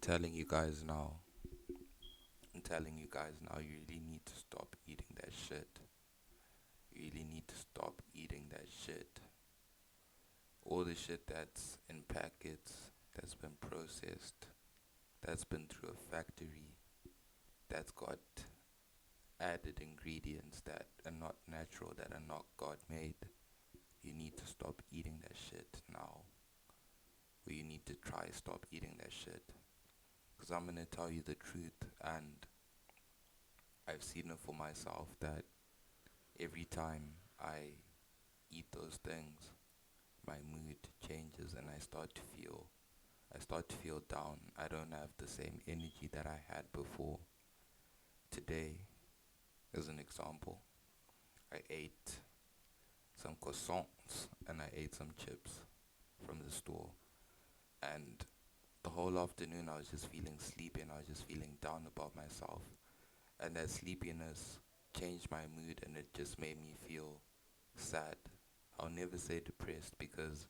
telling you guys now. I'm telling you guys now, you really need to stop eating that shit. You really need to stop eating that shit. All the shit that's in packets, that's been processed, that's been through a factory, that's got added ingredients that are not natural, that are not God made. You need to stop eating that shit now. Or you need to try stop eating that shit. Because I'm gonna tell you the truth, and I've seen it for myself that every time I eat those things, my mood changes and I start to feel down. I don't have the same energy that I had before. Today, as an example, I ate some croissants and I ate some chips from the store. And the whole afternoon I was just feeling sleepy and I was just feeling down about myself. And that sleepiness changed my mood and it just made me feel sad. I'll never say depressed because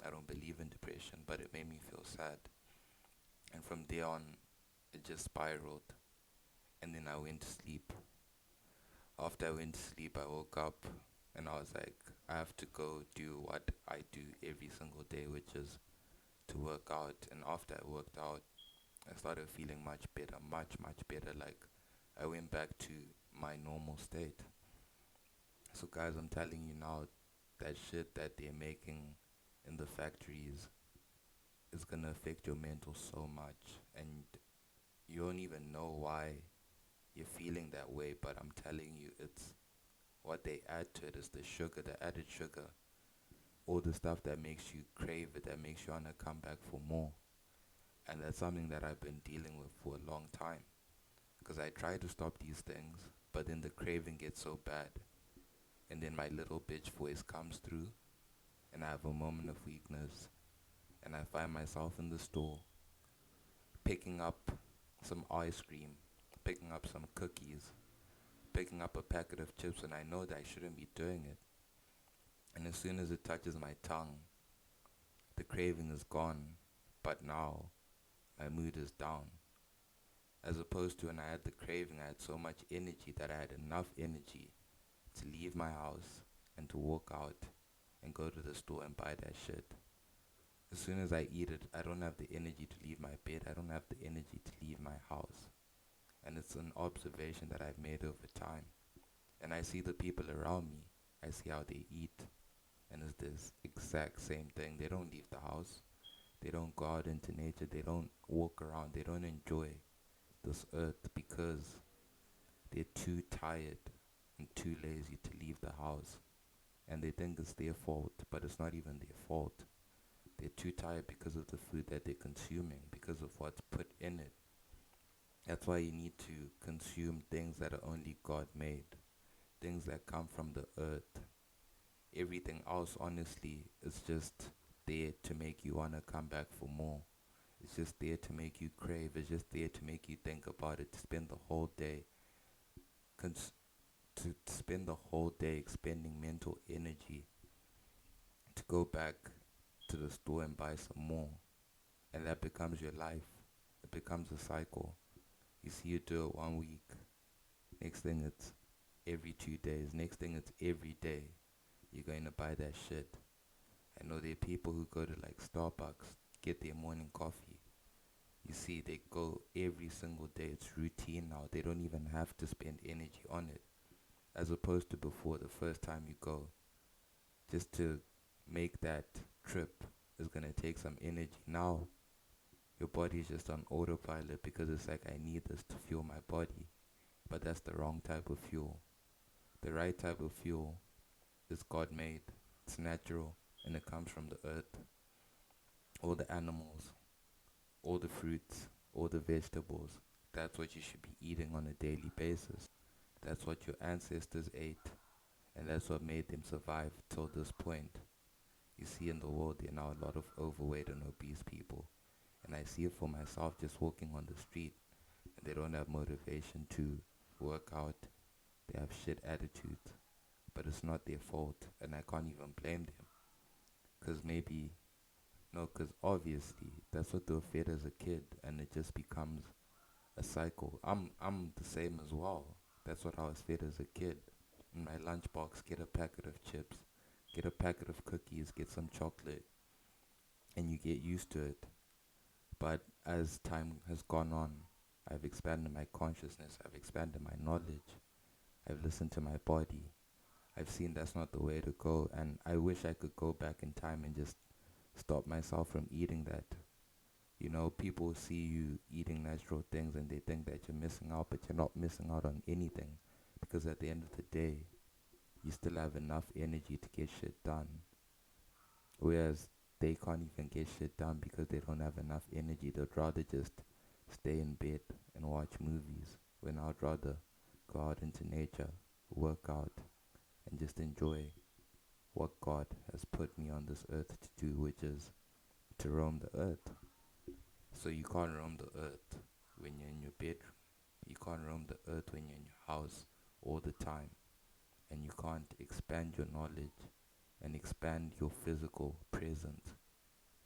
I don't believe in depression, but it made me feel sad. And from there on, it just spiraled. And then I went to sleep. After I went to sleep, I woke up and I was like, I have to go do what I do every single day, which is to work out. And after I worked out, I started feeling much better, much better. Like I went back to my normal state. So guys, I'm telling you now, that shit that they're making in the factories is gonna affect your mental so much, and you don't even know why you're feeling that way. But I'm telling you, it's what they add to it is the sugar, the added sugar, all the stuff that makes you crave it, that makes you wanna come back for more. And that's something that I've been dealing with for a long time. Because I try to stop these things, but then the craving gets so bad. And then my little bitch voice comes through, and I have a moment of weakness. And I find myself in the store, picking up some ice cream, picking up some cookies, picking up a packet of chips, and I know that I shouldn't be doing it. And as soon as it touches my tongue, the craving is gone, but now my mood is down. As opposed to when I had the craving, I had so much energy that I had enough energy to leave my house and to walk out and go to the store and buy that shit. As soon as I eat it, I don't have the energy to leave my bed. I don't have the energy to leave my house. And it's an observation that I've made over time. And I see the people around me. I see how they eat. And it's this exact same thing. They don't leave the house. They don't go out into nature. They don't walk around. They don't enjoy this earth because they're too tired and too lazy to leave the house. And they think it's their fault, but it's not even their fault. They're too tired because of the food that they're consuming, because of what's put in it. That's why you need to consume things that are only God made, things that come from the earth. Everything else, honestly, is just there to make you want to come back for more. It's just there to make you crave. It's just there to make you think about it, to spend the whole day, to spend the whole day expending mental energy to go back to the store and buy some more. And that becomes your life. It becomes a cycle. You see, you do it 1 week. Next thing it's every 2 days. Next thing it's every day. You're going to buy that shit. I know there are people who go to like Starbucks, get their morning coffee. You see, they go every single day. It's routine now. They don't even have to spend energy on it. As opposed to before, the first time you go, just to make that trip is going to take some energy. Now, your body's just on autopilot because it's like, I need this to fuel my body. But that's the wrong type of fuel. The right type of fuel is God made. It's natural and it comes from the earth. All the animals, all the fruits, all the vegetables. That's what you should be eating on a daily basis. That's what your ancestors ate. And that's what made them survive till this point. You see, in the world there are now a lot of overweight and obese people. And I see it for myself just walking on the street. And they don't have motivation to work out. They have shit attitudes. But it's not their fault. And I can't even blame them. Because maybe No, because obviously that's what they were fed as a kid, and it just becomes a cycle. I'm the same as well. That's what I was fed as a kid. In my lunchbox, get a packet of chips, get a packet of cookies, get some chocolate, and you get used to it. But as time has gone on, I've expanded my consciousness, I've expanded my knowledge, I've listened to my body. I've seen that's not the way to go, and I wish I could go back in time and just stop myself from eating that. You know, people see you eating natural things and they think that you're missing out, but you're not missing out on anything, because at the end of the day, you still have enough energy to get shit done. Whereas they can't even get shit done because they don't have enough energy. They'd rather just stay in bed and watch movies, when I'd rather go out into nature, work out, and just enjoy what God has put me on this earth to do, which is to roam the earth. So you can't roam the earth when you're in your bedroom. You can't roam the earth when you're in your house all the time. And you can't expand your knowledge and expand your physical presence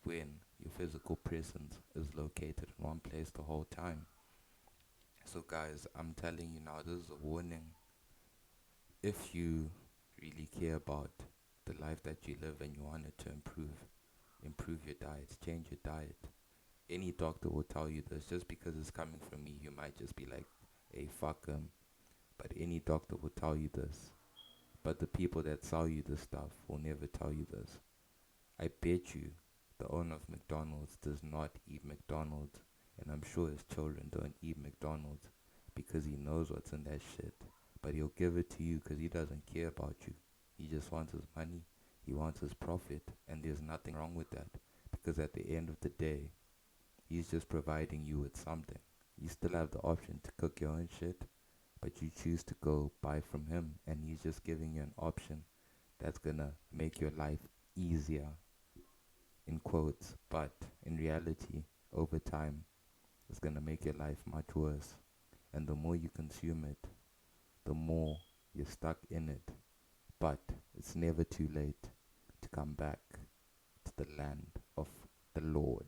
when your physical presence is located in one place the whole time. So guys, I'm telling you now, this is a warning. If you really care about the life that you live and you want it to improve your diet, change your diet. Any doctor will tell you this. Just because it's coming from me, you might just be like, hey, fuck him. But any doctor will tell you this. But the people that sell you this stuff will never tell you this. I bet you the owner of McDonald's does not eat McDonald's, and I'm sure his children don't eat McDonald's because he knows what's in that shit. But he'll give it to you because he doesn't care about you. He just wants his money, he wants his profit, and there's nothing wrong with that, because at the end of the day, he's just providing you with something. You still have the option to cook your own shit, but you choose to go buy from him, and he's just giving you an option that's gonna make your life easier, in quotes, but in reality, over time, it's gonna make your life much worse. And the more you consume it, the more you're stuck in it. But it's never too late to come back to the land of the Lord.